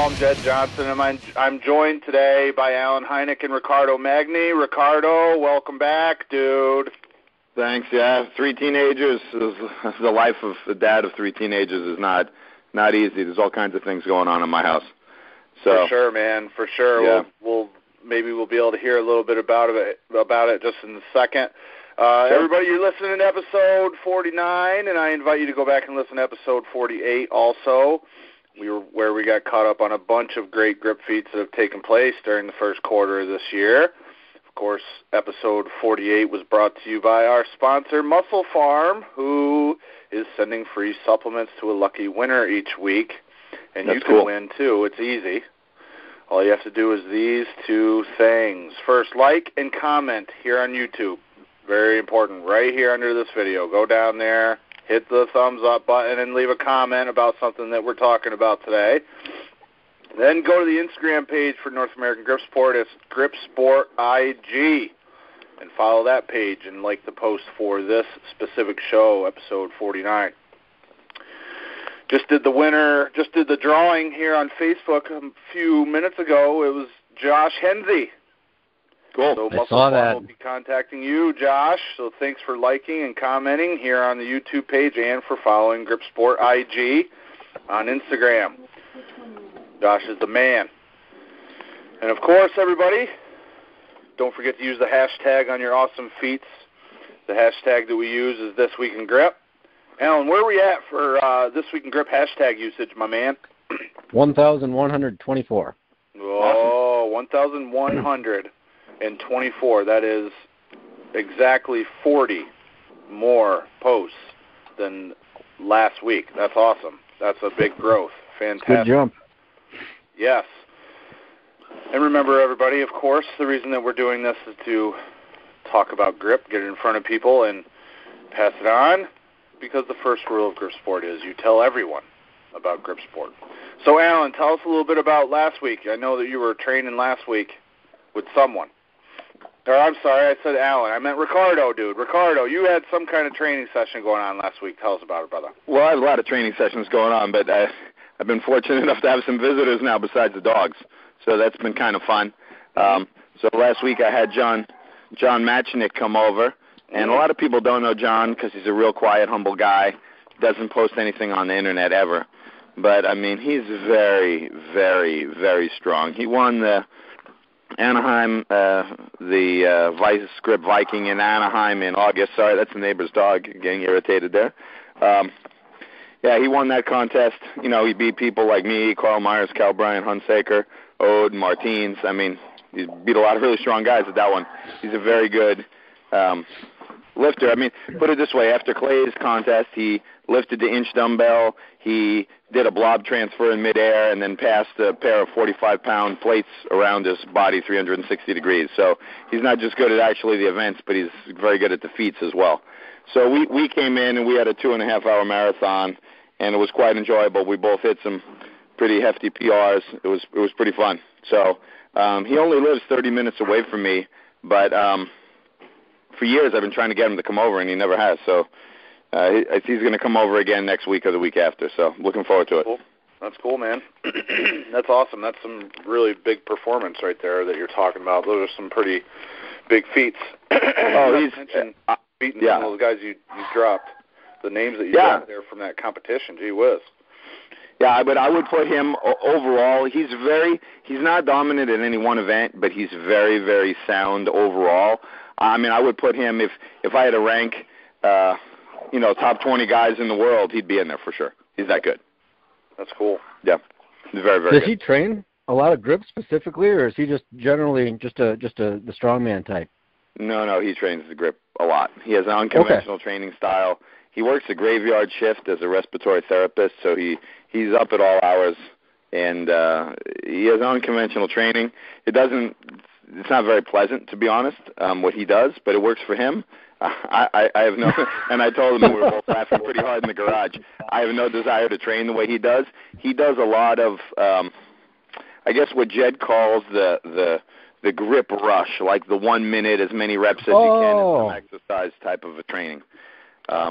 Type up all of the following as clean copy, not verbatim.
all. I'm Jedd Johnson, and I'm joined today by Alan Heineck and Riccardo Magni. Riccardo, welcome back, dude. Thanks, yeah. 3 teenagers, the life of the dad of 3 teenagers is not easy. There's all kinds of things going on in my house. So, for sure, man, for sure. Yeah. We'll be able to hear a little bit about it just in a second. Sure. Everybody, you're listening to episode 49, and I invite you to go back and listen to episode 48 also. Where we got caught up on a bunch of great grip feats that have taken place during the first quarter of this year. Of course, episode 48 was brought to you by our sponsor, Muscle Farm, who is sending free supplements to a lucky winner each week. And That's you can cool. win, too. It's easy. All you have to do is these 2 things. First, like and comment here on YouTube. Very important. Right here under this video. Go down there. Hit the thumbs up button and leave a comment about something that we're talking about today. Then go to the Instagram page for North American Grip Sport. It's Grip Sport IG. And follow that page and like the post for this specific show, episode 49. Just did the drawing here on Facebook a few minutes ago. It was Josh Hensey. Cool. So I Muscle saw Farm that. will be contacting you, Josh. So thanks for liking and commenting here on the YouTube page and for following Grip Sport IG on Instagram. Josh is the man. And, of course, everybody, don't forget to use the hashtag on your awesome feats. The hashtag that we use is This Week in Grip. Alan, where are we at for This Week in Grip hashtag usage, my man? 1,124. Oh, 1,124. That is exactly 40 more posts than last week. That's awesome. That's a big growth. Fantastic. Good jump. Yes. And remember, everybody, of course, the reason that we're doing this is to talk about grip, get it in front of people, and pass it on, because the first rule of grip sport is you tell everyone about grip sport. So, Alan, tell us a little bit about last week. I know that you were training last week with someone. Or, I'm sorry, I said Alan. I meant Riccardo, dude. Riccardo, you had some kind of training session going on last week. Tell us about it, brother. Well, I have a lot of training sessions going on, but I've been fortunate enough to have some visitors now besides the dogs, so that's been kind of fun. So last week I had John Magni come over, and a lot of people don't know John because he's a real quiet, humble guy, doesn't post anything on the internet ever. But, I mean, he's very, very, very strong. He won the Anaheim, the Vice Grip Viking in Anaheim in August. Sorry, that's the neighbor's dog getting irritated there. Yeah, he won that contest. You know, he beat people like me, Carl Myers, Cal Bryant, Hunsaker, Ode, Martins. I mean, he beat a lot of really strong guys at that one. He's a very good lifter. I mean, put it this way, after Clay's contest, he lifted the inch dumbbell, he did a blob transfer in midair, and then passed a pair of 45-pound plates around his body 360 degrees. So he's not just good at actually the events, but he's very good at the feats as well. So we came in, and we had a 2.5-hour marathon, and it was quite enjoyable. We both hit some pretty hefty PRs. It was pretty fun. So he only lives 30 minutes away from me, but for years I've been trying to get him to come over, and he never has. So he's going to come over again next week or the week after. So looking forward to it. Cool. That's cool, man. That's awesome. That's some really big performance right there that you're talking about. Those are some pretty big feats. Oh, he's beating yeah. some of those guys you dropped. The names that you got there from that competition. Gee whiz. Yeah, but I would put him overall. He's not dominant in any one event, but he's very, very sound overall. I mean, I would put him if I had to rank, top 20 guys in the world, he'd be in there for sure. He's that good. That's cool. Yeah, he's very, very Does good. he train a lot of grip specifically, or is he just generally the strongman type? No, he trains the grip a lot. He has an unconventional training style. He works a graveyard shift as a respiratory therapist, so he's up at all hours, and he has unconventional training. It's not very pleasant, to be honest, what he does, but it works for him. I have no, and I told him we were both laughing pretty hard in the garage. I have no desire to train the way he does. He does a lot of, I guess what Jedd calls the grip rush, like the 1 minute, as many reps as you can in some exercise type of a training.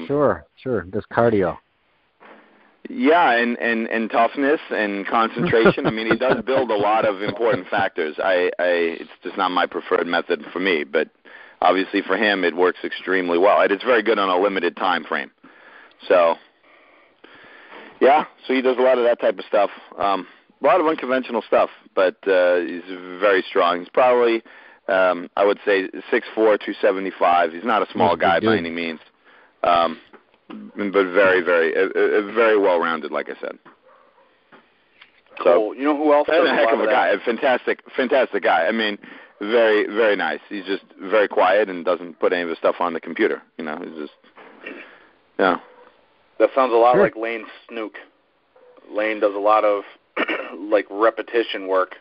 Sure. Does cardio. Yeah, and toughness and concentration. I mean, he does build a lot of important factors. It's just not my preferred method for me, but obviously for him it works extremely well. And it's very good on a limited time frame. So, yeah, so he does a lot of that type of stuff. A lot of unconventional stuff, but he's very strong. He's probably, I would say, 6'4", 275. He's not a small guy by any means. But very, very well-rounded, like I said. Cool. So, you know who else? And a heck of a guy, a fantastic guy. I mean, very, very nice. He's just very quiet and doesn't put any of his stuff on the computer. You know, he's just, yeah. That sounds a lot like Lane Snook. Lane does a lot of like repetition work,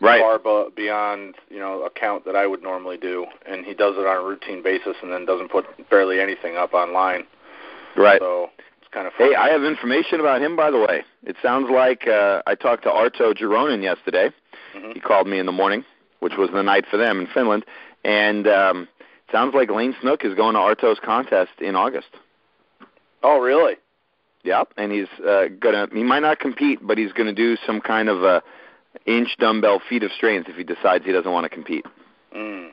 right? Far beyond a count that I would normally do, and he does it on a routine basis, and then doesn't put barely anything up online. Right. So it's kind of fun. Hey, I have information about him, by the way. It sounds like I talked to Arto Gironin yesterday. Mm-hmm. He called me in the morning, which was the night for them in Finland, and it sounds like Lane Snook is going to Arto's contest in August. Oh, really? Yep, and he's he might not compete, but he's going to do some kind of a inch dumbbell feat of strength if he decides he doesn't want to compete. Mm.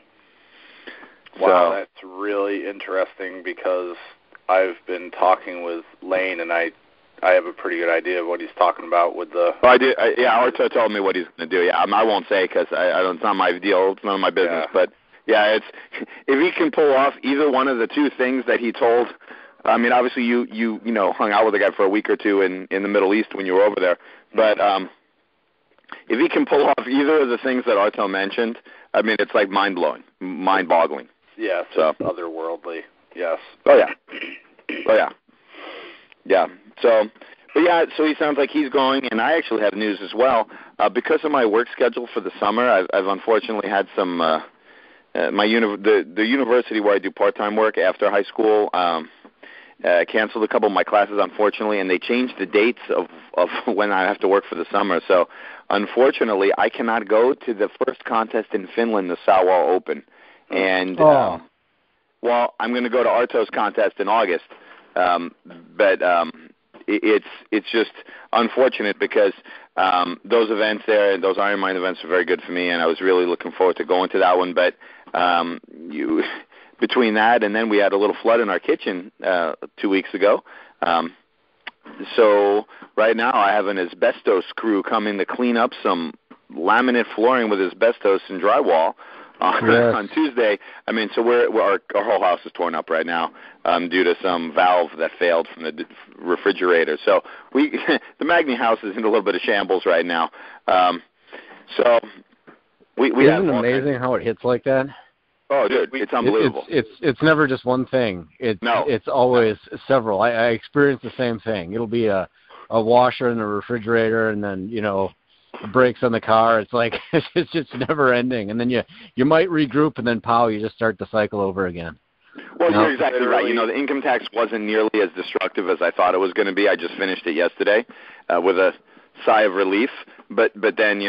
Wow, so, that's really interesting because I've been talking with Lane, and I have a pretty good idea of what he's talking about with the... Oh, I did. Arto told me what he's going to do. Yeah, I won't say because it's not my deal. It's none of my business. Yeah. But, yeah, if he can pull off either one of the two things that he told... I mean, obviously you hung out with the guy for a week or two in the Middle East when you were over there. But if he can pull off either of the things that Arto mentioned, I mean, it's like mind-blowing, mind-boggling. Yeah, so otherworldly, yes. Oh, yeah. Oh, yeah. Yeah. So, but yeah, so he sounds like he's going, and I actually have news as well. Because of my work schedule for the summer, I've unfortunately had some, the university where I do part-time work after high school, canceled a couple of my classes, unfortunately, and they changed the dates of when I have to work for the summer. So, unfortunately, I cannot go to the first contest in Finland, the Sawal Open. And, well, I'm going to go to Arto's contest in August. But it's just unfortunate because those events there, those Ironman events are very good for me, and I was really looking forward to going to that one. But between that and then we had a little flood in our kitchen 2 weeks ago. So right now I have an asbestos crew coming to clean up some laminate flooring with asbestos and drywall on Tuesday. I mean, so our whole house is torn up right now due to some valve that failed from the refrigerator. So the Magni house is in a little bit of shambles right now. So we Isn't it amazing how it hits like that? Oh, dude, it's unbelievable. It's never just one thing. It's always several. I experience the same thing. It'll be a washer in the refrigerator, and then brakes on the car. It's like it's just never ending. And then you might regroup, and then you just start the cycle over again. Well, you're exactly right. The income tax wasn't nearly as destructive as I thought it was going to be. I just finished it yesterday with a sigh of relief. But then,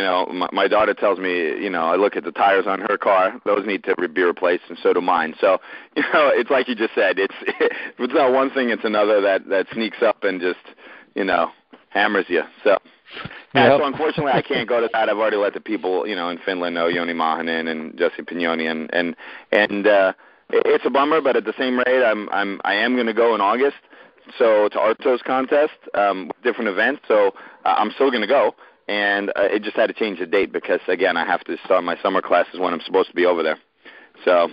my daughter tells me, I look at the tires on her car. Those need to be replaced, and so do mine. So, it's like you just said. If it's not one thing, it's another that sneaks up and just, hammers you. So, so unfortunately, I can't go to that. I've already let the people, in Finland know, Joni Mahanen and Jesse Pignoni, and it's a bummer. But at the same rate, I am going to go in August. So to Arto's contest, different events. So I'm still going to go. And it just had to change the date because, again, I have to start my summer classes when I'm supposed to be over there. So,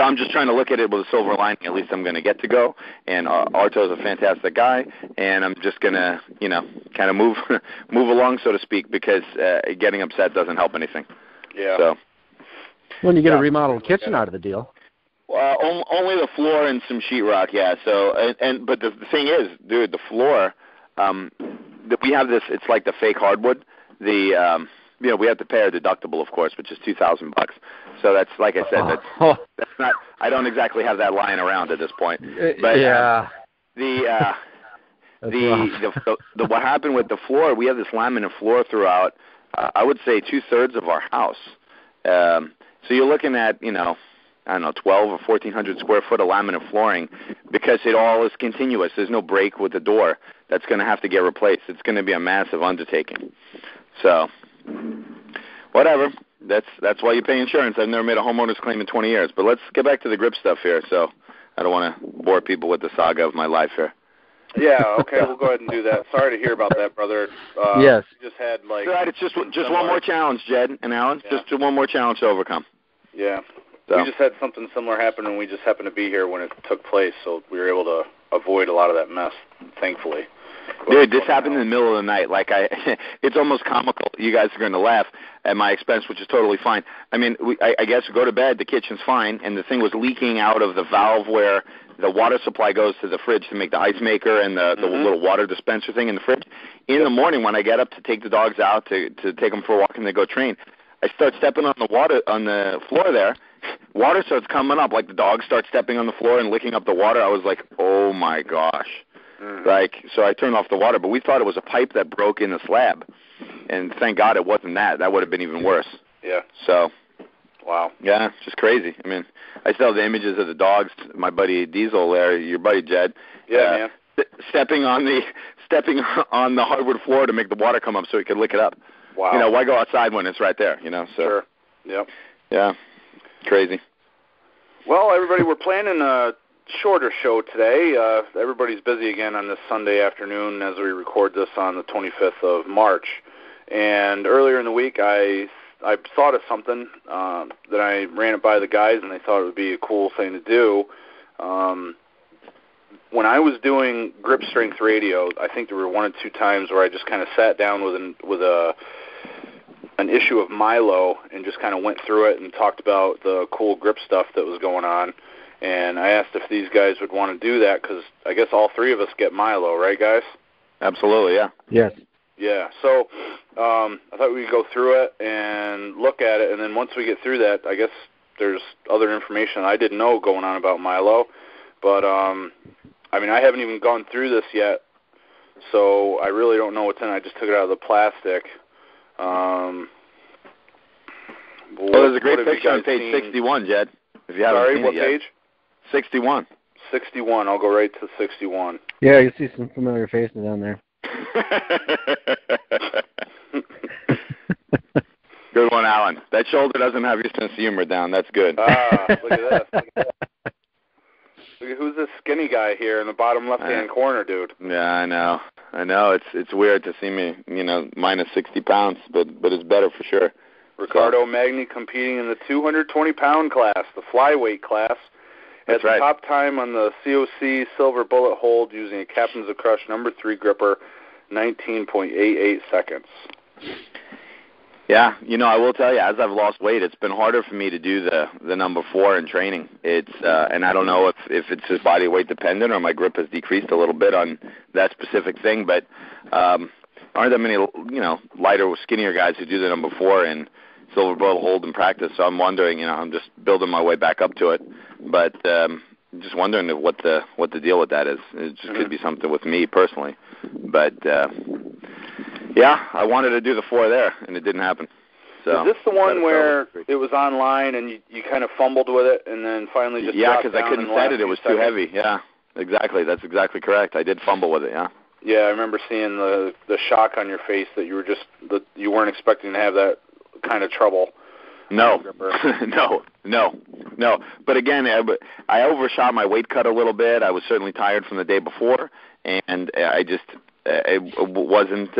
I'm just trying to look at it with a silver lining. At least I'm going to get to go. And Arto's a fantastic guy. And I'm just going to, kind of move along, so to speak, because getting upset doesn't help anything. Yeah. So, when you get a remodeled kitchen out of the deal. Only the floor and some sheetrock, yeah. So, but the thing is, dude, the floor, we have this. It's like the fake hardwood. We have to pay our deductible, of course, which is $2,000. So that's, like I said, that's not. I don't exactly have that lying around at this point. But what happened with the floor? We have this laminate floor throughout. I would say 2/3 of our house. So you're looking at I don't know, 12 or 1,400 square foot of laminate flooring because it all is continuous. There's no break with the door that's going to have to get replaced. It's going to be a massive undertaking. So, whatever. That's why you pay insurance. I've never made a homeowner's claim in 20 years. But let's get back to the grip stuff here. So I don't want to bore people with the saga of my life here. Yeah, okay, we'll go ahead and do that. Sorry to hear about that, brother. Yes. We just had, like... All right, it's just one more challenge, Jedd and Alan. Yeah. Just one more challenge to overcome. Yeah. So. We just had something similar happen, and we just happened to be here when it took place, so we were able to avoid a lot of that mess, thankfully. Dude, this happened in the middle of the night. Like it's almost comical. You guys are going to laugh at my expense, which is totally fine. I mean, I guess we go to bed, the kitchen's fine, and the thing was leaking out of the valve where the water supply goes to the fridge to make the ice maker and the little water dispenser thing in the fridge. In the morning when I get up to take the dogs out to take them for a walk and they go train, I start stepping on the floor there. Water starts coming up, like the dogs start stepping on the floor and licking up the water. I was like, oh my gosh. So I turned off the water, but we thought it was a pipe that broke in the slab. And thank God it wasn't that. That would have been even worse. Yeah. So. Wow. Yeah, just crazy. I mean, I still have the images of the dogs, my buddy Diesel there, your buddy Jedd. Yeah, man. Stepping on the hardwood floor to make the water come up so he could lick it up. Wow. You know, why go outside when it's right there, So. Sure. Yep. Yeah. Crazy. Well, everybody, we're planning a shorter show today. Everybody's busy again on this Sunday afternoon as we record this on the 25th of March. And earlier in the week, I thought of something that I ran it by the guys, and they thought it would be a cool thing to do. When I was doing grip strength radio, I think there were one or two times where I just kind of sat down with an issue of Milo and just kind of went through it and talked about the cool grip stuff that was going on. And I asked if these guys would want to do that because I guess all three of us get Milo, right, guys? Absolutely, yeah. Yes. Yeah, so I thought we'd go through it and look at it, and then once we get through that, I guess there's other information I didn't know going on about Milo. But, I mean, I haven't even gone through this yet, so I really don't know what's in it. I just took it out of the plastic. Well, there's a great picture on page 61, Jedd. If you haven't seen what it yet. page? 61. 61. I'll go right to 61. Yeah, you see some familiar faces down there. Good one, Alan. That shoulder doesn't have your sense of humor down. That's good. Look at this. Look at who's this skinny guy here in the bottom left-hand corner, dude. Yeah, I know. It's weird to see me, minus 60 pounds, but it's better for sure. Riccardo Magni competing in the 220-pound class, the flyweight class. That's right. Top time on the COC silver bullet hold using a Captain's of Crush number 3 gripper, 19.88 seconds. Yeah, I will tell you, as I've lost weight, it's been harder for me to do the number 4 in training. It's and I don't know if it's just body weight dependent or my grip has decreased a little bit on that specific thing, but aren't that many, lighter, skinnier guys who do the number 4 in silver bullet hold in practice? So I'm wondering, I'm just building my way back up to it, but just wondering what the deal with that is. It just could be something with me personally, but. Yeah, I wanted to do the 4 there, and it didn't happen. So is this the one where it was online and you kind of fumbled with it and then finally just yeah, because I couldn't set it. It was too heavy. Yeah, exactly. That's exactly correct. I did fumble with it, yeah. Yeah, I remember seeing the shock on your face that you were you weren't expecting to have that kind of trouble. No, no. But again, I overshot my weight cut a little bit. I was certainly tired from the day before, and I just it wasn't.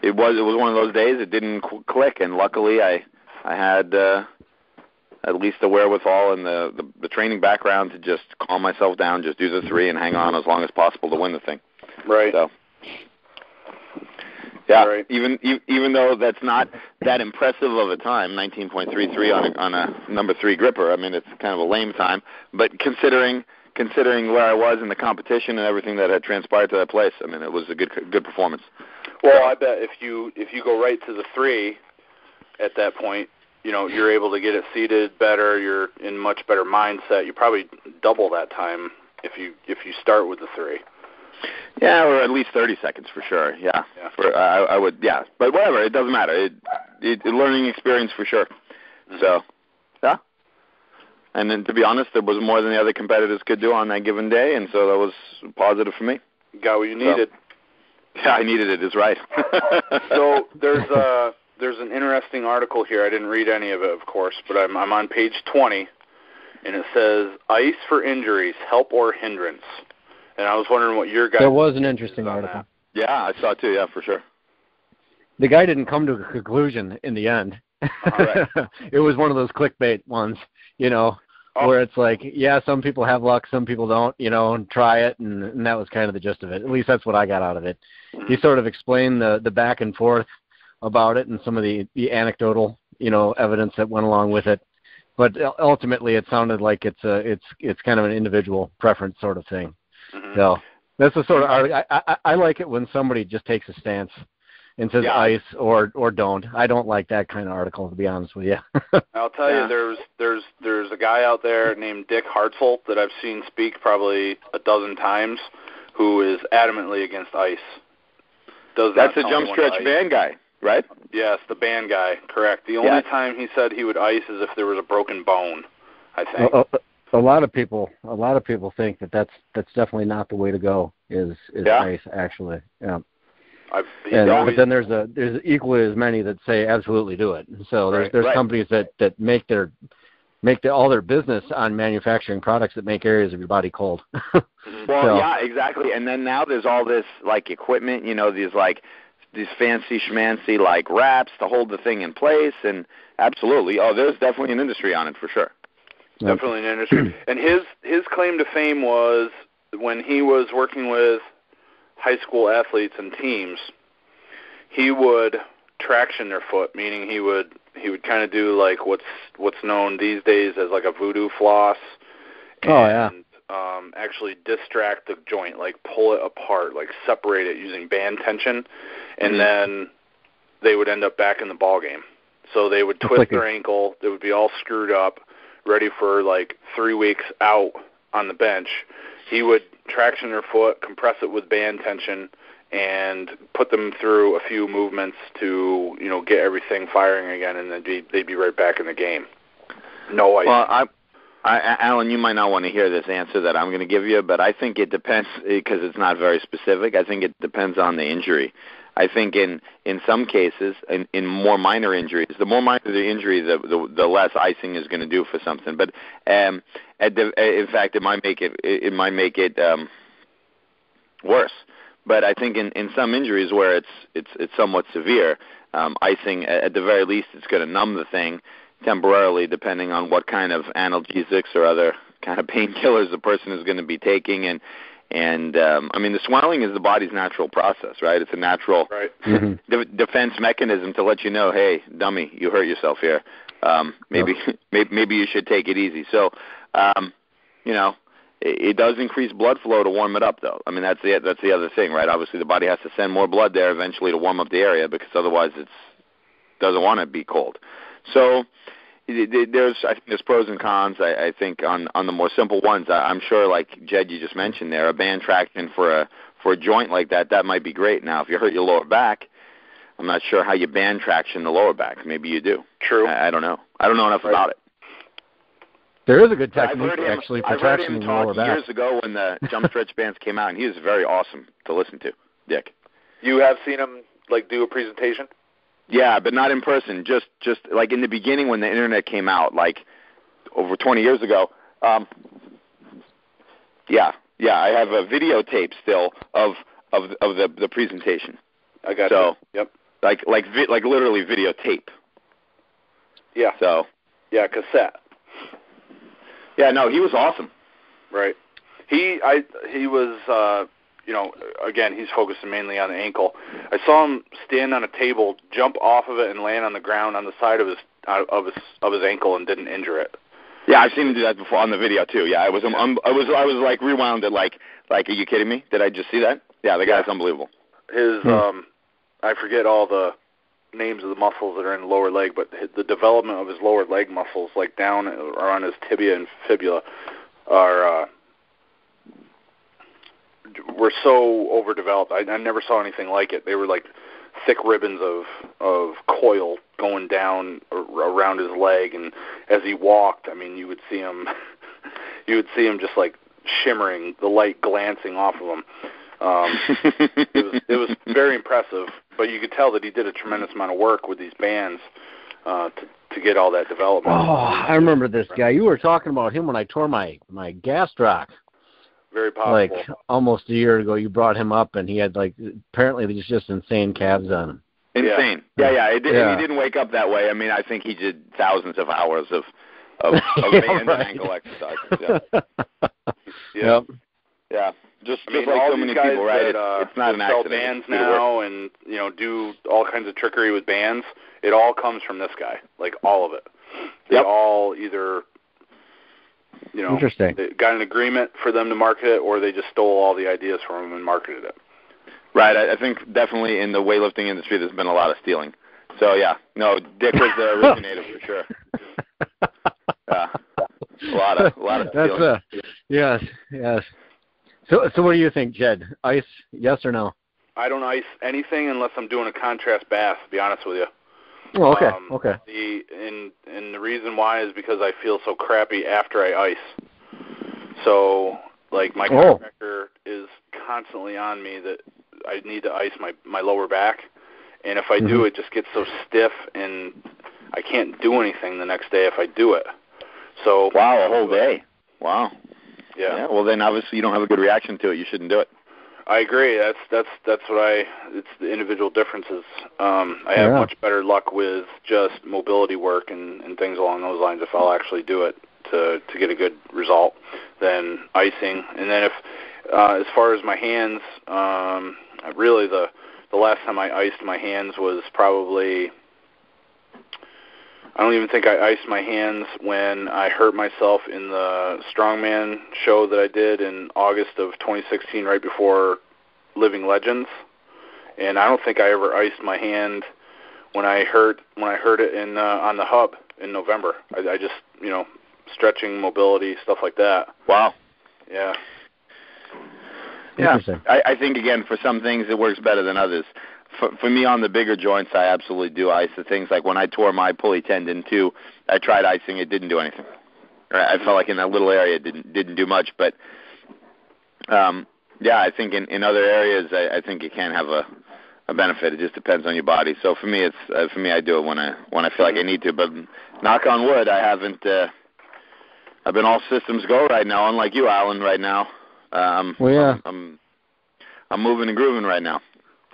It was one of those days. It didn't click, and luckily I had at least the wherewithal and the training background to just calm myself down, just do the 3, and hang on as long as possible to win the thing. Right. So, yeah. Right. Even though that's not that impressive of a time, 19.33 on a number 3 gripper. I mean, it's kind of a lame time, but considering where I was in the competition and everything that had transpired to that place, I mean, it was a good performance. Well, I bet if you go right to the 3 at that point, you're able to get it seated better. You're in much better mindset. You probably double that time if you start with the 3. Yeah, or at least 30 seconds for sure. Yeah. I would. Yeah, but whatever. It doesn't matter. It learning experience for sure. Mm-hmm. So, yeah. And then, to be honest, there was more than the other competitors could do on that given day, and so that was positive for me. Got what you needed. Yeah, I needed it. Is right. So there's an interesting article here. I didn't read any of it, of course, but I'm on page 20, and it says ice for injuries, help or hindrance. And I was wondering what your guys. There was an interesting article. Yeah, I saw it too. Yeah, for sure. The guy didn't come to a conclusion in the end. Right. It was one of those clickbait ones, where it's like, yeah, some people have luck, some people don't, and try it, and that was kind of the gist of it. At least that's what I got out of it. He sort of explained the back and forth about it and some of the anecdotal, evidence that went along with it. But ultimately, it sounded like it's kind of an individual preference sort of thing. Mm-hmm. So that's the sort of I like it when somebody just takes a stance and says ice or don't. I don't like that kind of article, to be honest with you. I'll tell you, there's a guy out there named Dick Hartzell that I've seen speak probably a dozen times who is adamantly against ice. That's the jump stretch band guy, right? Yes, the band guy, correct. The only time he said he would ice is if there was a broken bone, I think. A lot of people think that's definitely not the way to go, is ice, actually. Yeah. But then there's equally as many that say absolutely do it. So there's companies that make all their business on manufacturing products that make areas of your body cold. Yeah, exactly. And then now there's all this equipment, these fancy schmancy wraps to hold the thing in place, and absolutely. Oh, there's definitely an industry on it for sure. Definitely an industry. And his claim to fame was when he was working with high school athletes and teams, he would traction their foot, meaning he would kind of do what's known these days as a voodoo floss, and actually distract the joint, pull it apart, separate it using band tension, and then they would end up back in the ball game. So they would twist their ankle, they would be all screwed up, ready for 3 weeks out on the bench. He would traction their foot, compress it with band tension, and put them through a few movements to, get everything firing again, and then they'd be right back in the game. No ice. Well, Alan, you might not want to hear this answer that I'm going to give you, but I think it depends, because it's not very specific. I think it depends on the injury. I think in some cases, in more minor injuries, the more minor the injury, the less icing is going to do for something. But in fact, it might make it worse. But I think in some injuries where it's somewhat severe, icing at the very least it's going to numb the thing temporarily, depending on what kind of analgesics or other kind of painkillers the person is going to be taking. And the swelling is the body's natural process, right? It's a natural defense mechanism to let you know, hey, dummy, you hurt yourself here. Maybe you should take it easy. So, it does increase blood flow to warm it up, though. That's the other thing, right? Obviously, the body has to send more blood there eventually to warm up the area, because otherwise it doesn't want to be cold. So I think there's pros and cons. I think on the more simple ones, I'm sure, like Jedd, you just mentioned there, a band traction for a joint like that might be great. Now, if you hurt your lower back, I'm not sure how you band traction the lower back. Maybe you do. True. I don't know. I don't know enough about it. There is a good technique actually for traction in the lower back. Years ago when the jump stretch bands came out, and he was very awesome to listen to, Dick. You have seen him do a presentation? Yeah, but not in person. Just in the beginning when the internet came out, over 20 years ago. I have a videotape still of the presentation. I got you. Yep. Like literally videotape. Yeah. So. Yeah, cassette. Yeah, no, he was awesome. Right. He was. Again, he's focusing mainly on the ankle. I saw him stand on a table, jump off of it, and land on the ground on the side of his ankle, and didn't injure it. Yeah, I've seen him do that before on the video too. Yeah, I was rewound it like, are you kidding me? Did I just see that? Yeah, the guy's unbelievable. His I forget all the names of the muscles that are in the lower leg, but the development of his lower leg muscles, down or on his tibia and fibula, were so overdeveloped. I never saw anything like it. They were thick ribbons of coil going down around his leg, and as he walked, I mean, you would see him just like shimmering, the light glancing off of him. It was very impressive, but you could tell that he did a tremendous amount of work with these bands to get all that development. Oh, I remember this guy. You were talking about him when I tore my gastroc. Very possible. Like almost a year ago, you brought him up, and he had apparently there's just insane calves on him. Insane. Yeah. He didn't wake up that way. I mean, I think he did thousands of hours of band and ankle exercises. Yeah. Yeah. Just like so many people, right? It's not an accident. Sell bands now and do all kinds of trickery with bands. It all comes from this guy, like all of it. They all either Interesting. They got an agreement for them to market it, or they just stole all the ideas from him and marketed it. Right. I think definitely in the weightlifting industry, there's been a lot of stealing. So yeah, no, Dick was the originator for sure. Yeah, a lot of stealing. Yes. So what do you think, Jedd? Ice, yes or no? I don't ice anything unless I'm doing a contrast bath, to be honest with you. Oh, okay. Okay. And the reason why is because I feel so crappy after I ice. So, like, my chiropractor is constantly on me that I need to ice my lower back. And if I do, it just gets so stiff, and I can't do anything the next day if I do it. So wow, a whole day. Wow. Yeah. Well, then obviously you don't have a good reaction to it. You shouldn't do it. I agree. That's what it's the individual differences. I have much better luck with just mobility work and things along those lines if I'll actually do it to get a good result than icing. And then if as far as my hands, really the last time I iced my hands was probably, I don't even think I iced my hands when I hurt myself in the strongman show that I did in August of 2016, right before Living Legends. And I don't think I ever iced my hand when I hurt it in on the hub in November. I just stretching, mobility, stuff like that. Wow. Yeah. Yeah. I think again for some things it works better than others. For me, on the bigger joints, I absolutely do ice. The things like when I tore my pulley tendon too, I tried icing. It didn't do anything. I felt like in that little area it didn't do much. But I think in other areas, I think it can have a benefit. It just depends on your body. So for me, I do it when I feel like I need to. But knock on wood, I haven't. I've been all systems go right now. Unlike you, Alan, right now. I'm moving and grooving right now.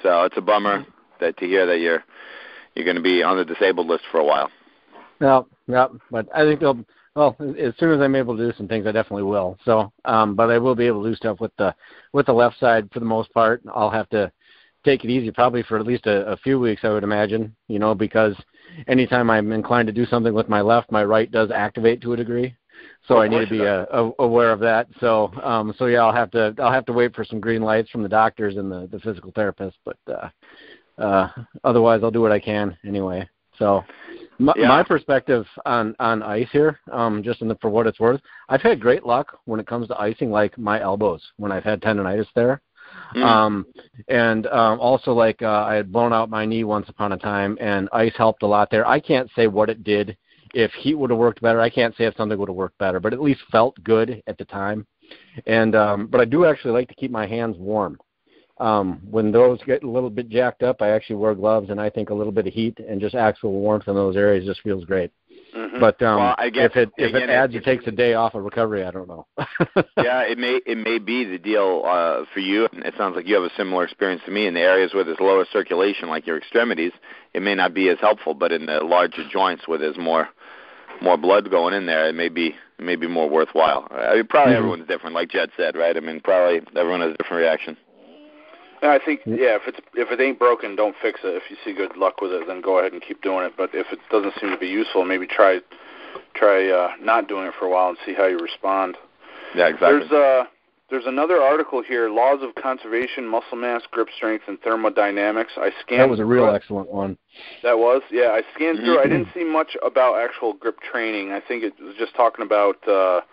So it's a bummer to hear that you're going to be on the disabled list for a while. Yeah, but I think as soon as I'm able to do some things, I definitely will. So, but I will be able to do stuff with the left side for the most part. I'll have to take it easy probably for at least a few weeks, I would imagine, because anytime I'm inclined to do something with my left, my right does activate to a degree. So I need to be aware of that. So yeah, I'll have to wait for some green lights from the doctors and the physical therapist. But otherwise, I'll do what I can anyway. So my perspective on ice here, just for what it's worth, I've had great luck when it comes to icing, like my elbows when I've had tendonitis there. And also I had blown out my knee once upon a time, and ice helped a lot there. I can't say what it did. If heat would have worked better, I can't say if something would have worked better, but at least felt good at the time. And but I do actually like to keep my hands warm. When those get a little bit jacked up, I actually wear gloves, and I think a little bit of heat and just actual warmth in those areas just feels great. Mm-hmm. But if it adds or takes a day off of recovery, I don't know. Yeah, it may be the deal for you. And it sounds like you have a similar experience to me in the areas where there's lower circulation, like your extremities. It may not be as helpful, but in the larger joints where there's more blood going in there, it may be more worthwhile. Probably everyone's different, like Jedd said, right? I mean, probably everyone has a different reaction. I think, if it ain't broken, don't fix it. If you see good luck with it, then go ahead and keep doing it. But if it doesn't seem to be useful, maybe try not doing it for a while and see how you respond. Yeah, exactly. There's another article here, Laws of Conservation, Muscle Mass, Grip Strength, and Thermodynamics. I scanned. That was a real excellent one. That was? Yeah, I scanned through. I didn't see much about actual grip training. I think it was just talking about, it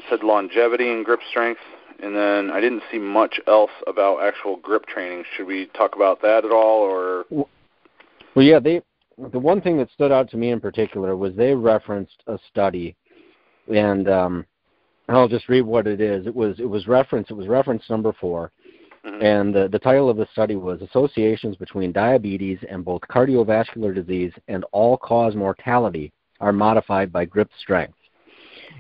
said longevity and grip strength. and then I didn't see much else about actual grip training. Should we talk about that at all, or? Well, yeah, the one thing that stood out to me in particular was they referenced a study, and I'll just read what it is. It was reference number 4, and the title of the study was Associations Between Diabetes and Both Cardiovascular Disease and All-Cause Mortality Are Modified by Grip Strength.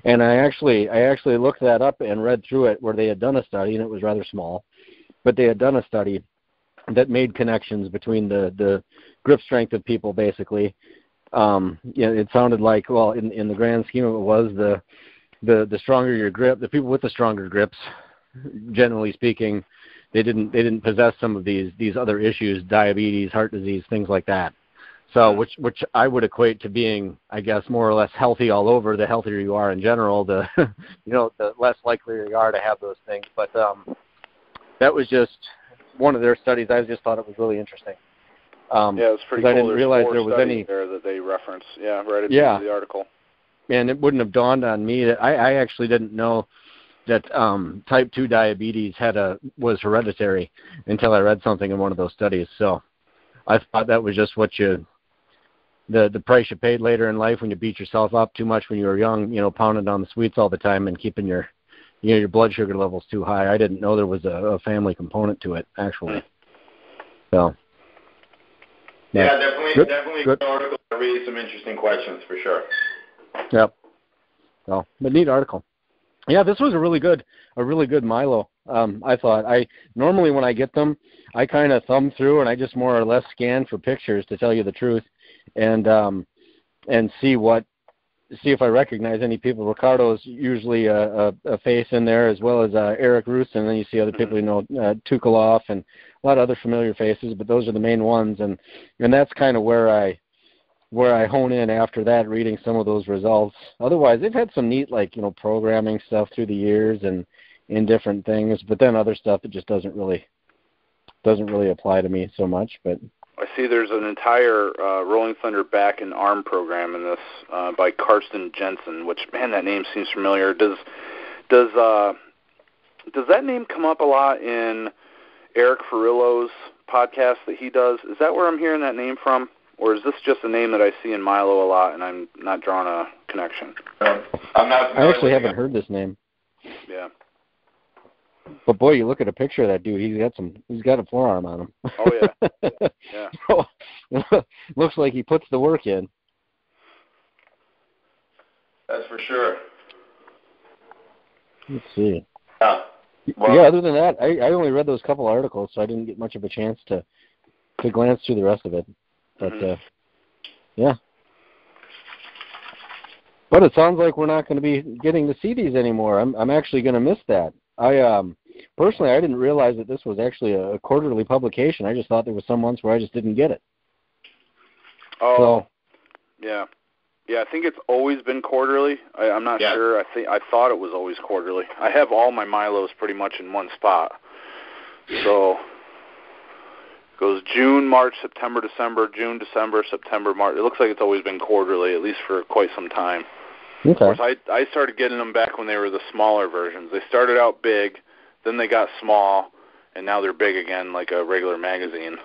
And I actually looked that up and read through it, where they had done a study, and it was rather small, but they had done a study that made connections between the grip strength of people, basically. It sounded like, well, in the grand scheme of it, was the stronger your grip, the people with the stronger grips, generally speaking, they didn't possess some of these other issues, diabetes, heart disease, things like that. So which I would equate to being, I guess, more or less healthy all over. The healthier you are in general, the the less likely you are to have those things. But that was just one of their studies. I just thought it was really interesting. Yeah, it was pretty cool. I didn't realize there was any there that they referenced. Yeah, right at the end of the article. And it wouldn't have dawned on me that I actually didn't know that type 2 diabetes was hereditary until I read something in one of those studies. So I thought that was just what the price you paid later in life when you beat yourself up too much when you were young, pounding on the sweets all the time and keeping your blood sugar levels too high. I didn't know there was a family component to it, actually. So. Yeah, definitely good article to read, some interesting questions for sure. Yep. So, but neat article. Yeah, this was a really good Milo. I thought. Normally when I get them, I kind of thumb through and I just more or less scan for pictures, to tell you the truth, and see if I recognize any people. Riccardo's usually a face in there, as well as Eric Roos, and then you see other people, Tukalov and a lot of other familiar faces, but those are the main ones, and that's kind of where I hone in after that, reading some of those results. Otherwise, they've had some neat, programming stuff through the years and in different things, but then other stuff that just doesn't really apply to me so much. But I see there's an entire Rolling Thunder back and arm program in this by Karsten Jensen, which, man, that name seems familiar. Does that name come up a lot in Eric Ferrillo's podcast that he does? Is that where I'm hearing that name from? Or is this just a name that I see in Milo a lot and I'm not drawing a connection? I'm not. I actually haven't heard this name. Yeah. But boy, you look at a picture of that dude. He's got a forearm on him. Oh yeah. Yeah. Looks like he puts the work in. That's for sure. Let's see. Yeah. Well, yeah. Other than that, I only read those couple articles, so I didn't get much of a chance to glance through the rest of it. But yeah. But it sounds like we're not going to be getting to see these anymore. I'm actually going to miss that. Personally, I didn't realize that this was actually a quarterly publication. I just thought there was some months where I just didn't get it. Oh, so, yeah. Yeah, I think it's always been quarterly. I'm not sure. I thought it was always quarterly. I have all my Milos pretty much in one spot. So it goes June, March, September, December, June, December, September, March. It looks like it's always been quarterly, at least for quite some time. Okay. Of course, I started getting them back when they were the smaller versions. They started out big, then they got small, and now they're big again, like a regular magazine.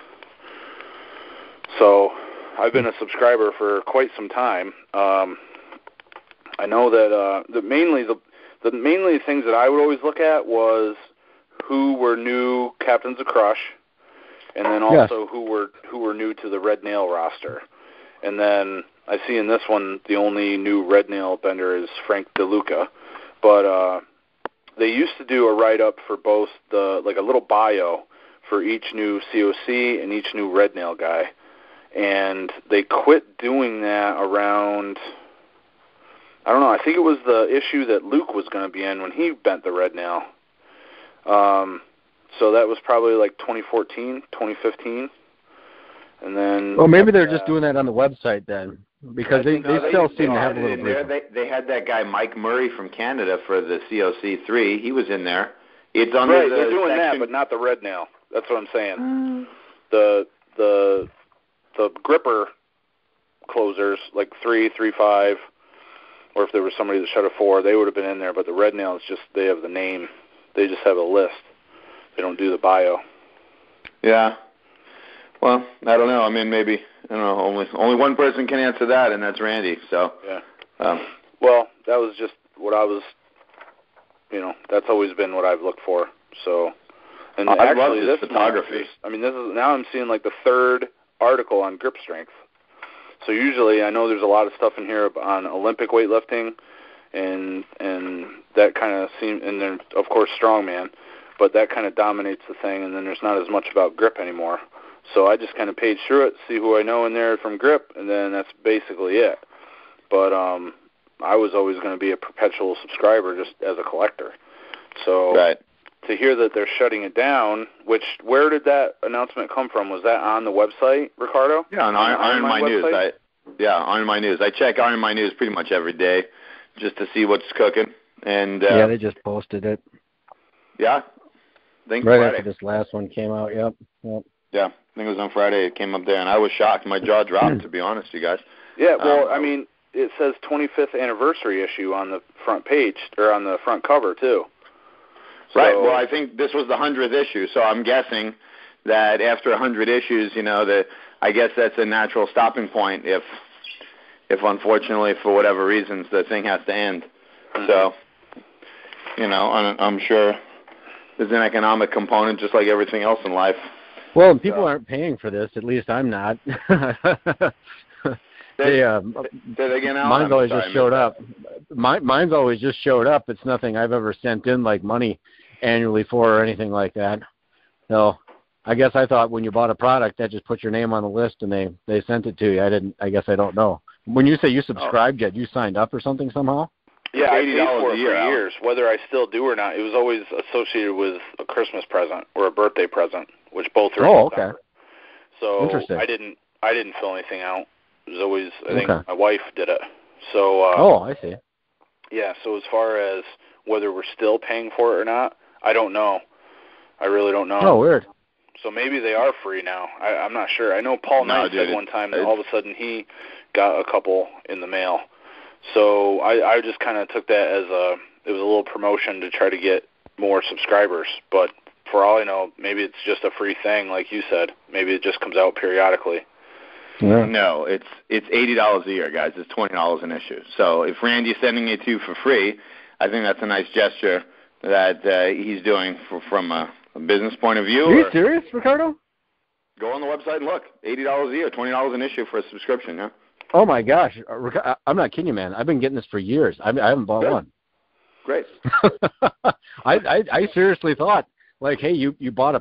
So I've been a subscriber for quite some time. I know that mainly the things that I would always look at was who were new Captains of Crush, and then also who were new to the Red Nail roster. And then I see in this one the only new Red Nail bender is Frank DeLuca, but they used to do a write-up for both a little bio for each new COC and each new Red Nail guy, and they quit doing that around, I don't know, I think it was the issue that Luke was going to be in when he bent the Red Nail. So that was probably like 2014, 2015. And then, well, maybe they're just doing that on the website then, because they still seem to have a little bit. They had that guy Mike Murray from Canada for the COC3. He was in there. It's on right, they're doing that, but not the Red Nail. That's what I'm saying. The gripper closers, like 3, 3, 5, or if there was somebody that shut a 4, they would have been in there. But the Red Nail is just, they have the name They just have a list. They don't do the bio. Yeah. Well, I don't know. I mean, maybe, I don't know, only one person can answer that, and that's Randy. So. Yeah. Well, that was just what I was, that's always been what I've looked for. So. And I love this photography. This is, now I'm seeing like the third article on grip strength. So usually I know there's a lot of stuff in here on Olympic weightlifting and that kind of seems, and then of course strongman, but that kind of dominates the thing, and then there's not as much about grip anymore. So I just kind of page through it, see who I know in there from grip, and then that's basically it. But I was always going to be a perpetual subscriber just as a collector. So right. To hear that they're shutting it down, where did that announcement come from? Was that on the website, Riccardo? Yeah, on Iron My News. Iron My News. I check Iron My News pretty much every day just to see what's cooking. And yeah, they just posted it. Yeah, I think right Friday. After this last one came out. Yep. Yeah, I think it was on Friday. It came up there, and I was shocked. My jaw dropped, to be honest, you guys. Yeah, well, it says 25th anniversary issue on the front page, or on the front cover, too. So, right. Well, I think this was the 100th issue, so I'm guessing that after 100 issues, I guess that's a natural stopping point if unfortunately, for whatever reasons, the thing has to end. Mm-hmm. So, I'm sure there's an economic component just like everything else in life. Well, and people aren't paying for this. At least I'm not. Mine's always just showed up. Mine's always just showed up. It's nothing I've ever sent in like money annually for or anything like that. So I guess I thought when you bought a product that just put your name on the list and they sent it to you. I guess I don't know. When you say you subscribed, Jedd, you signed up or something somehow? Yeah, I paid for it for years, whether I still do or not. It was always associated with a Christmas present or a birthday present, which both are. Oh, okay. So interesting. I didn't fill anything out. It was always, I think my wife did it. So. I see. Yeah. So as far as whether we're still paying for it or not, I don't know. I really don't know. Oh, weird. So maybe they are free now. I'm not sure. I know Paul Knight said one time that all of a sudden he got a couple in the mail. So I just kind of took that as it was a little promotion to try to get more subscribers. But for all I know, maybe it's just a free thing, like you said. Maybe it just comes out periodically. Yeah. No, it's $80 a year, guys. It's $20 an issue. So if Randy's sending it to you for free, I think that's a nice gesture that he's doing from a business point of view. Are you serious, Riccardo? Go on the website and look. $80 a year, $20 an issue for a subscription, yeah? Oh, my gosh. I'm not kidding you, man. I've been getting this for years. I haven't bought one. Great. I seriously thought, like, hey, you bought I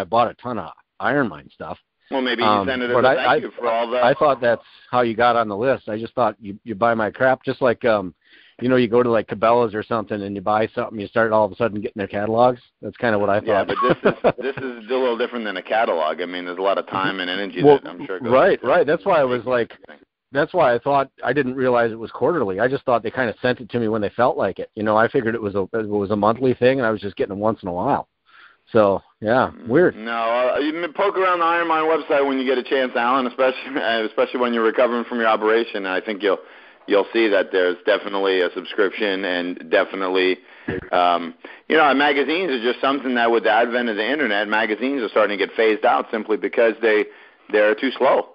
bought a ton of Iron Mine stuff. Well, maybe you sent it as a thank you for all that. I thought that's how you got on the list. I just thought you buy my crap, just like, you go to, like, Cabela's or something and you buy something, you start all of a sudden getting their catalogs. That's kind of what I thought. Yeah, but this is a little different than a catalog. I mean, there's a lot of time and energy that I'm sure goes into Right. That's why I was like, that's why I thought, I didn't realize it was quarterly. I just thought they kind of sent it to me when they felt like it. I figured it was a monthly thing, and I was just getting them once in a while. So, yeah, weird. No, you can poke around the Iron Mine website when you get a chance, Alan, especially when you're recovering from your operation. I think you'll see that there's definitely a subscription and definitely, magazines are just something that with the advent of the Internet, magazines are starting to get phased out simply because they're too slow.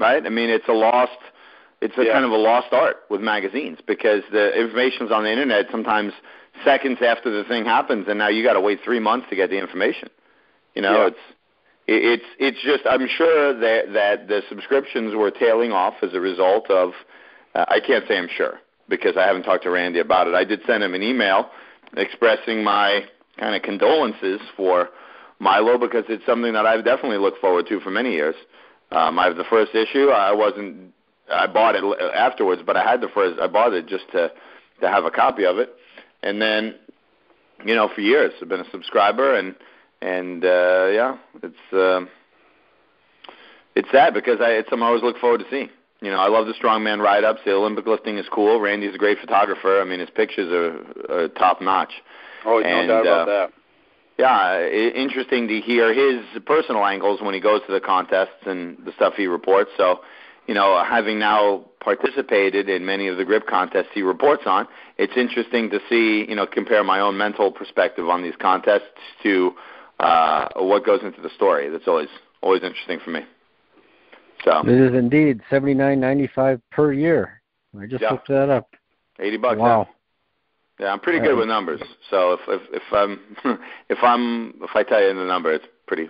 Right? I mean, it's kind of a lost art with magazines because the information's on the Internet sometimes seconds after the thing happens, and now you got to wait 3 months to get the information. It's just, I'm sure that the subscriptions were tailing off as a result of, I can't say I'm sure because I haven't talked to Randy about it. I did send him an email expressing my kind of condolences for Milo because it's something that I've definitely looked forward to for many years. I have the first issue. I bought it afterwards, but I bought it just to have a copy of it. And then, for years I've been a subscriber and it's sad because it's something I always look forward to seeing. I love the strongman write-ups. The Olympic lifting is cool. Randy's a great photographer. I mean, his pictures are top-notch. Oh, no doubt about that. Yeah, interesting to hear his personal angles when he goes to the contests and the stuff he reports. So, having now participated in many of the grip contests he reports on, it's interesting to see, compare my own mental perspective on these contests to what goes into the story. That's always interesting for me. So it is indeed $79.95 per year. I just looked that up. $80. Wow. Yeah, I'm pretty good with numbers. So if I tell you the number, it's pretty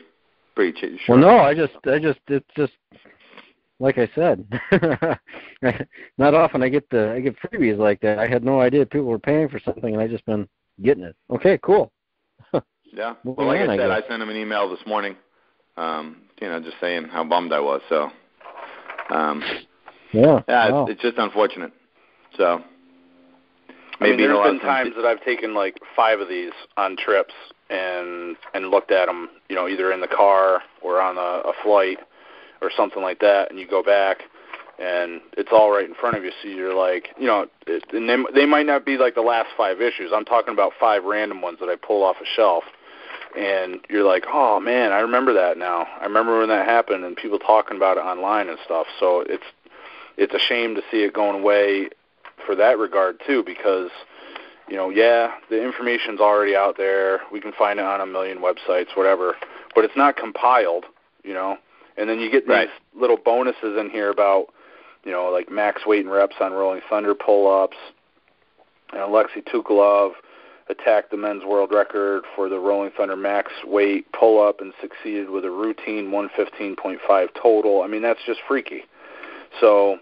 cheap. Sure. Well, no, it's just like I said. Not often I get freebies like that. I had no idea people were paying for something, and I just been getting it. Okay, cool. Yeah. Well, like I said, I sent him an email this morning, just saying how bummed I was. So, wow. It's just unfortunate. So, maybe there's been times that I've taken like 5 of these on trips and looked at them, either in the car or on a flight or something like that, and you go back and it's all right in front of you. So you're like, and they might not be like the last 5 issues. I'm talking about 5 random ones that I pull off a shelf. And you're like, oh, man, I remember that now. I remember when that happened and people talking about it online and stuff. So it's a shame to see it going away for that regard, too, because, the information's already out there. We can find it on a million websites, whatever. But it's not compiled, And then you get these little bonuses in here about, like max weight and reps on Rolling Thunder pull-ups. Alexei Tukulov attacked the men's world record for the Rolling Thunder max weight pull-up and succeeded with a routine 115.5 total. I mean, that's just freaky. So,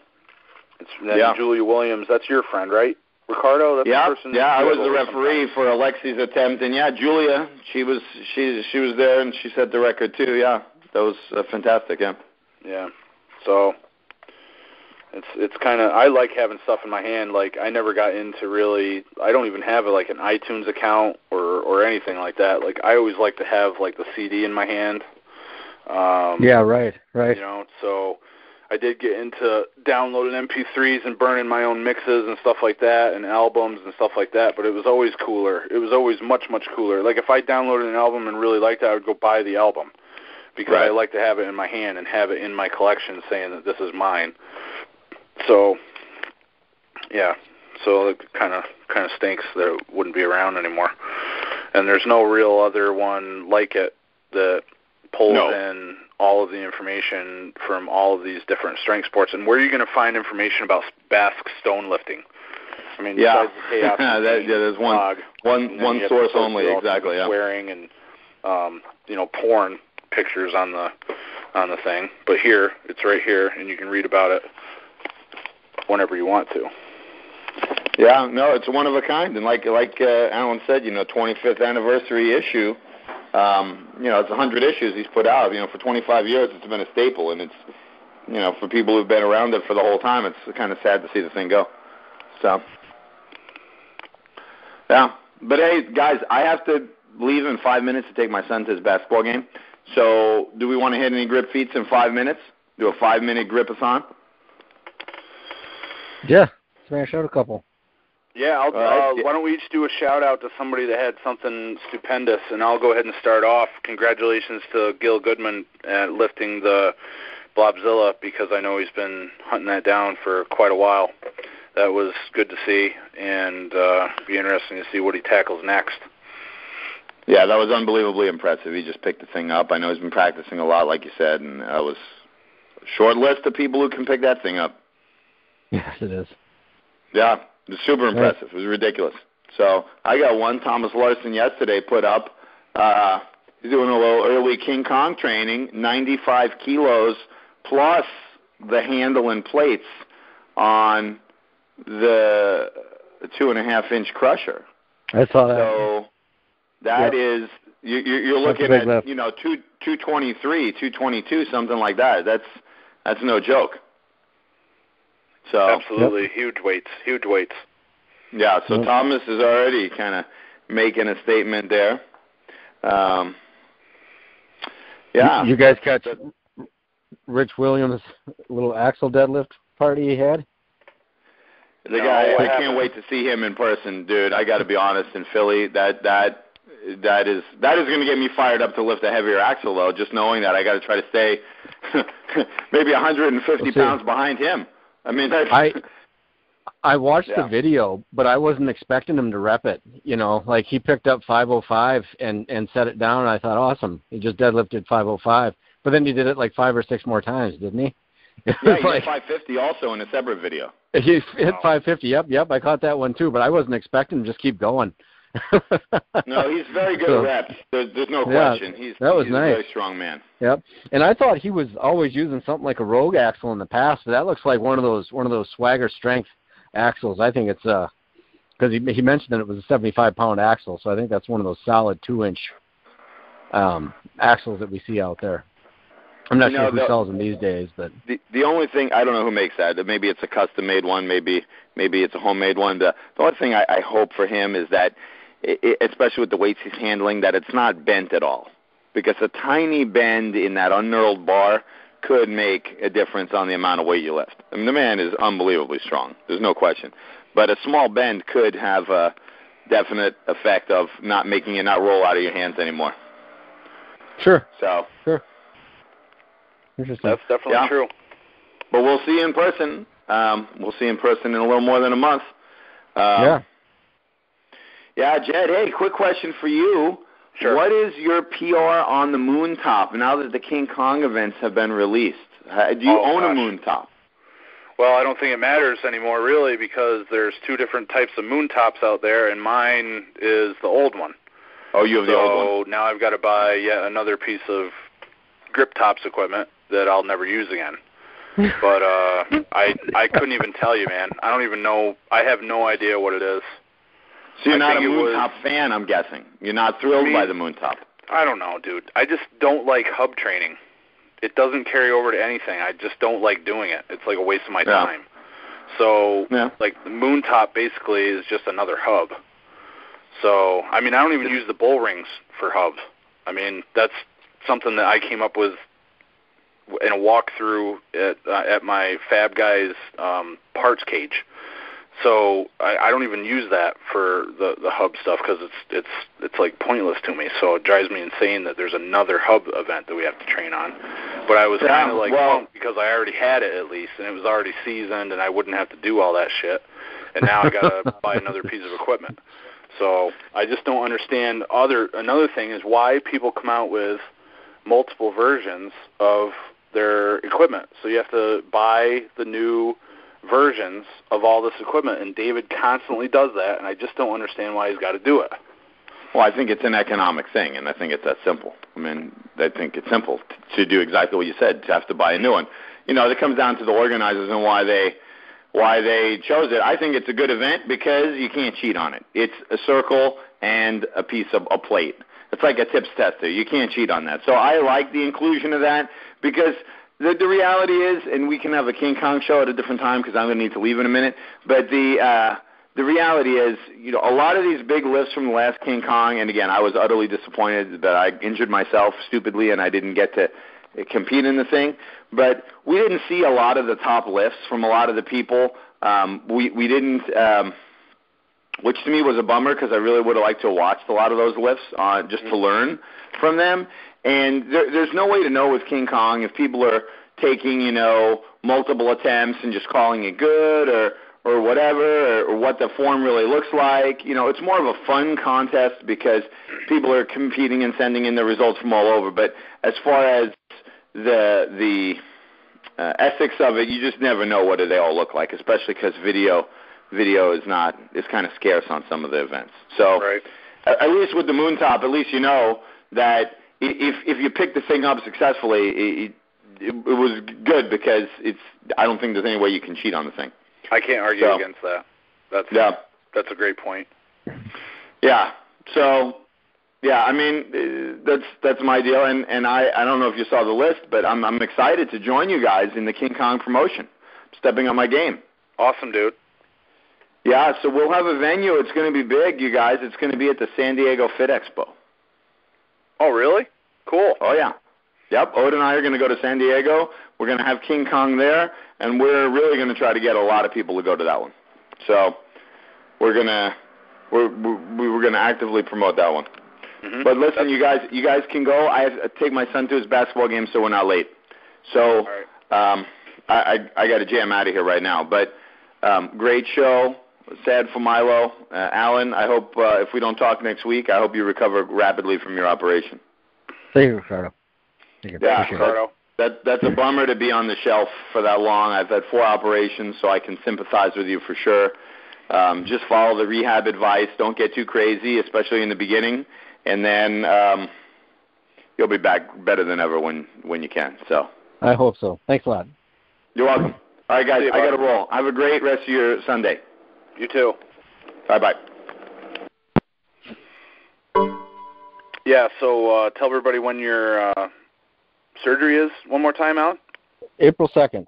Julia Williams, that's your friend, right? Riccardo, that's the person. Yeah, I was the referee for Alexei's attempt, and Julia, she was there, and she set the record too. Yeah, that was fantastic. Yeah. Yeah. So it's kind of, I like having stuff in my hand. Like, I never got into really, I don't even have like an iTunes account or anything like that. Like, I always like to have like the CD in my hand. Right. So I did get into downloading MP3s and burning my own mixes and stuff like that, and albums and stuff like that, but it was always cooler. It was always much, much cooler. Like, if I downloaded an album and really liked it, I would go buy the album because I like to have it in my hand and have it in my collection saying that this is mine. So, so it kind of stinks that it wouldn't be around anymore. And there's no real other one like it that pulls in all of the information from all of these different strength sports. And where are you going to find information about Basque stone lifting? I mean, besides the chaos there's one source only, exactly. Swearing and porn pictures on the thing. But here, it's right here, and you can read about it whenever you want to. Yeah, no, it's one of a kind, and like Alan said, 25th anniversary issue. It's 100 issues he's put out. For 25 years, it's been a staple, and it's, for people who've been around it for the whole time, it's kind of sad to see the thing go. So, yeah. But hey, guys, I have to leave in 5 minutes to take my son to his basketball game. So, do we want to hit any grip feats in 5 minutes? Do a 5-minute grip-a-thon? Yeah, smash out a couple. Yeah, why don't we each do a shout-out to somebody that had something stupendous, and I'll go ahead and start off. Congratulations to Gil Goodman at lifting the Blobzilla, because I know he's been hunting that down for quite a while. That was good to see, and be interesting to see what he tackles next. Yeah, that was unbelievably impressive. He just picked the thing up. I know he's been practicing a lot, like you said, and that was a short list of people who can pick that thing up. Yes, it is. Yeah, it was super impressive. It was ridiculous. So I got one. Thomas Larson yesterday put up, he's doing a little early King Kong training, 95 kilos plus the handle and plates on the 2.5-inch crusher. I saw that. So that is, you're looking at, 223, 222, something like that. That's no joke. So absolutely, huge weights. Yeah, so Thomas is already kind of making a statement there. Yeah. You guys catch Rich Williams' little axle deadlift party he had? The guy, I can't wait to see him in person, dude. I got to be honest, in Philly, that is going to get me fired up to lift a heavier axle, though. Just knowing that, I got to try to stay maybe 150 pounds behind him. I mean, that's... I watched the video, but I wasn't expecting him to rep it. You know, like he picked up 505 and set it down, and I thought, awesome. He just deadlifted 505. But then he did it like 5 or 6 more times, didn't he? Yeah, he hit 550 also in a separate video. He hit 550, yep. I caught that one too, but I wasn't expecting him to just keep going. No, he's very good at reps. There's no question. He's nice. A very strong man. Yep. And I thought he was always using something like a Rogue axle in the past, but that looks like one of those Swagger strength axles. I think it's because he mentioned that it was a 75-pound axle, so I think that's one of those solid 2-inch axles that we see out there. I'm not sure who sells them these days, but the only thing, I don't know who makes that. Maybe it's a custom-made one. Maybe it's a homemade one. The only thing I hope for him is that, especially with the weights he's handling, that it's not bent at all, because a tiny bend in that unknurled bar could make a difference on the amount of weight you lift. I mean, the man is unbelievably strong. There's no question. But a small bend could have a definite effect of not making it not roll out of your hands anymore. Sure. Sure. Interesting. That's definitely true. But we'll see in person. We'll see in person in a little more than a month. Yeah, Jedd, hey, quick question for you. Sure. What is your PR on the moon top now that the King Kong events have been released? Do you own a moon top? Well, I don't think it matters anymore, really, because there's 2 different types of moon tops out there, and mine is the old one. Oh, you have the old one. So now I've got to buy yet another piece of grip tops equipment that I'll never use again. But I couldn't even tell you, man. I don't even know. I have no idea what it is. So you're not a moon top fan, I'm guessing. You're not thrilled by the moon top. I don't know, dude. I just don't like hub training. It doesn't carry over to anything. I just don't like doing it. It's like a waste of my time. So, like, the moon top basically is just another hub. So, I mean, I don't even use the bull rings for hubs. I mean, that's something that I came up with in a walkthrough at my Fab Guys parts cage. So I don't even use that for the hub stuff because it's like pointless to me. So it drives me insane that there's another hub event that we have to train on. But I was kind of like pumped because I already had it at least, and it was already seasoned, and I wouldn't have to do all that shit. And now I got to buy another piece of equipment. So I just don't understand. Another thing is why people come out with multiple versions of their equipment. So you have to buy the new versions of all this equipment, and David constantly does that, and I just don't understand why he's got to do it. Well, I think it's an economic thing, and I think it's that simple. I mean, I think it's simple to do exactly what you said, to have to buy a new one. You know, it comes down to the organizers and why they chose it. I think it's a good event because you can't cheat on it. It's a circle and a piece of a plate. It's like a tips tester. You can't cheat on that. So I like the inclusion of that because the reality is, and we can have a King Kong show at a different time because I'm going to need to leave in a minute, but the reality is, you know, a lot of these big lifts from the last King Kong, and again, I was utterly disappointed that I injured myself stupidly and I didn't get to compete in the thing, but we didn't see a lot of the top lifts from a lot of the people. We didn't, which to me was a bummer because I really would have liked to have watched a lot of those lifts just to learn from them. And there's no way to know with King Kong if people are taking, you know, multiple attempts and just calling it good or whatever, or what the form really looks like. You know, it's more of a fun contest because people are competing and sending in the results from all over. But as far as the ethics of it, you just never know what they all look like, especially because video is kind of scarce on some of the events. So at least with the moon top, at least you know that if you pick the thing up successfully, it was good because I don't think there's any way you can cheat on the thing. I can't argue against that. That's a great point. Yeah. So I mean that's my deal, and I don't know if you saw the list, but I'm excited to join you guys in the King Kong promotion. I'm stepping up my game. Awesome, dude. Yeah, so we'll have a venue. It's going to be big, you guys. It's going to be at the San Diego Fit Expo. Oh, really? Cool. Oh, yeah. Yep, Ode and I are going to go to San Diego. We're going to have King Kong there, and we're really going to try to get a lot of people to go to that one. So we're going to actively promote that one. Mm-hmm. But listen, you guys can go. I have to take my son to his basketball game, so we're not late. So I got to jam out of here right now. But great show. Sad for Milo. Alan, I hope if we don't talk next week, I hope you recover rapidly from your operation. Thank you, Riccardo. Yeah, Riccardo. That's a bummer to be on the shelf for that long. I've had 4 operations, so I can sympathize with you for sure. Just follow the rehab advice. Don't get too crazy, especially in the beginning, and then you'll be back better than ever when you can. So I hope so. Thanks a lot. You're welcome. All right, guys, I got to roll. Have a great rest of your Sunday. You too. Bye-bye. Yeah, so tell everybody when your surgery is one more time, Alan. April 2nd.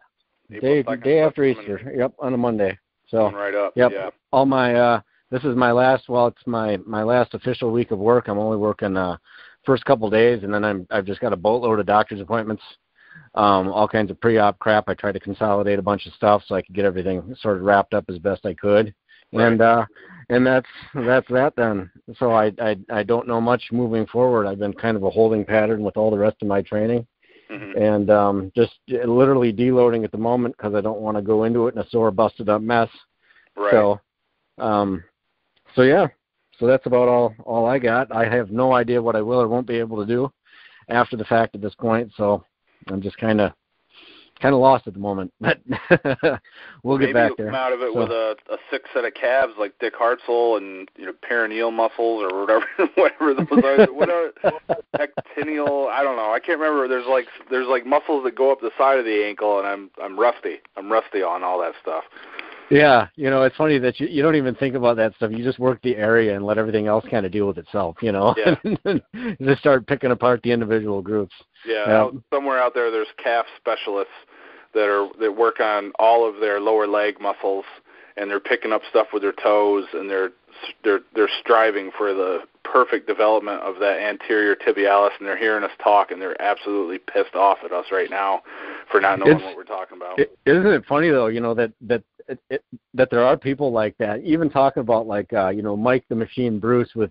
Day after Easter. Yep, on a Monday. So coming right up. Yep. Yeah. All my this is my last. Well, it's my last official week of work. I'm only working first couple days, and then I've just got a boatload of doctor's appointments. All kinds of pre-op crap. I tried to consolidate a bunch of stuff so I could get everything sort of wrapped up as best I could. Right. And that's that then. So I don't know much moving forward. I've been kind of a holding pattern with all the rest of my training. Mm-hmm. And just literally deloading at the moment because I don't want to go into it in a sore, busted up mess. Right. So yeah. So that's about all I got. I have no idea what I will or won't be able to do after the fact at this point. So I'm just kind of lost at the moment. But we'll get back there. Maybe come out of it with a 6 set of calves like Dick Hartzell and perineal muscles or whatever those are. What are pectineal? I don't know. I can't remember. There's like muscles that go up the side of the ankle, and I'm rusty. I'm rusty on all that stuff. Yeah, it's funny that you don't even think about that stuff. You just work the area and let everything else kind of deal with itself, Yeah. Just start picking apart the individual groups. Yeah, somewhere out there, there's calf specialists that work on all of their lower leg muscles, and they're picking up stuff with their toes, and they're striving for the perfect development of that anterior tibialis, and they're hearing us talk, and they're absolutely pissed off at us right now for not knowing what we're talking about. Isn't it funny though, that there are people like that, even talking about like Mike the Machine Bruce with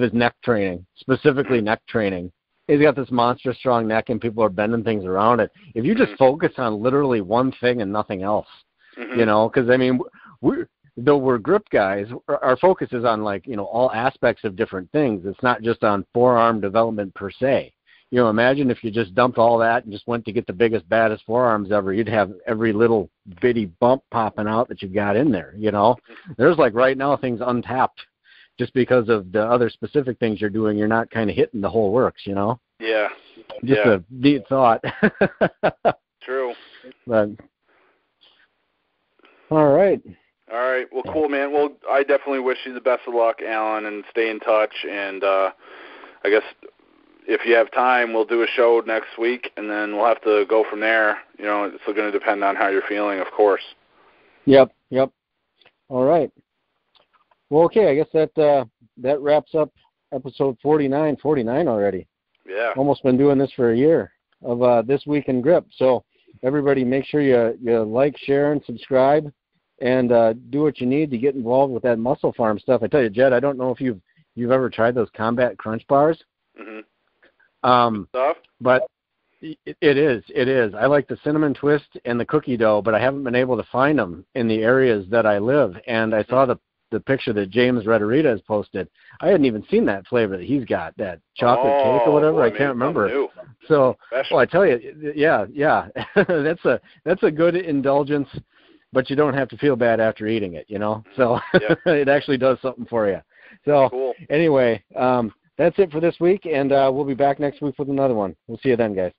his neck training, specifically neck training. He's got this monster strong neck, and people are bending things around it. If you just focus on literally one thing and nothing else, because I mean, though we're grip guys, our focus is on all aspects of different things. It's not just on forearm development per se. Imagine if you just dumped all that and just went to get the biggest, baddest forearms ever. You'd have every little bitty bump popping out that you've got in there. There's right now things untapped. Just because of the other specific things you're doing, you're not kind of hitting the whole works, Yeah. Just a neat thought. True. But all right. All right. Well, cool, man. Well, I definitely wish you the best of luck, Alan, and stay in touch. And I guess if you have time, we'll do a show next week, and then we'll have to go from there. It's going to depend on how you're feeling, of course. Yep. All right. Well, okay, I guess that wraps up episode 49 already. Yeah. Almost been doing this for a year of This Week in Grip. So everybody make sure you like, share, and subscribe, and do what you need to get involved with that muscle farm stuff. I tell you, Jedd, I don't know if you've ever tried those Combat Crunch bars. Mm-hmm. Stuff? But it is. I like the cinnamon twist and the cookie dough, but I haven't been able to find them in the areas that I live. And I saw the picture that James Redarita has posted. I hadn't even seen that flavor that he's got, that chocolate cake or whatever. I can't remember. So, well, I tell you, yeah, that's a good indulgence, but you don't have to feel bad after eating it, So it actually does something for you. So cool. Anyway, that's it for this week, and we'll be back next week with another one. We'll see you then, guys.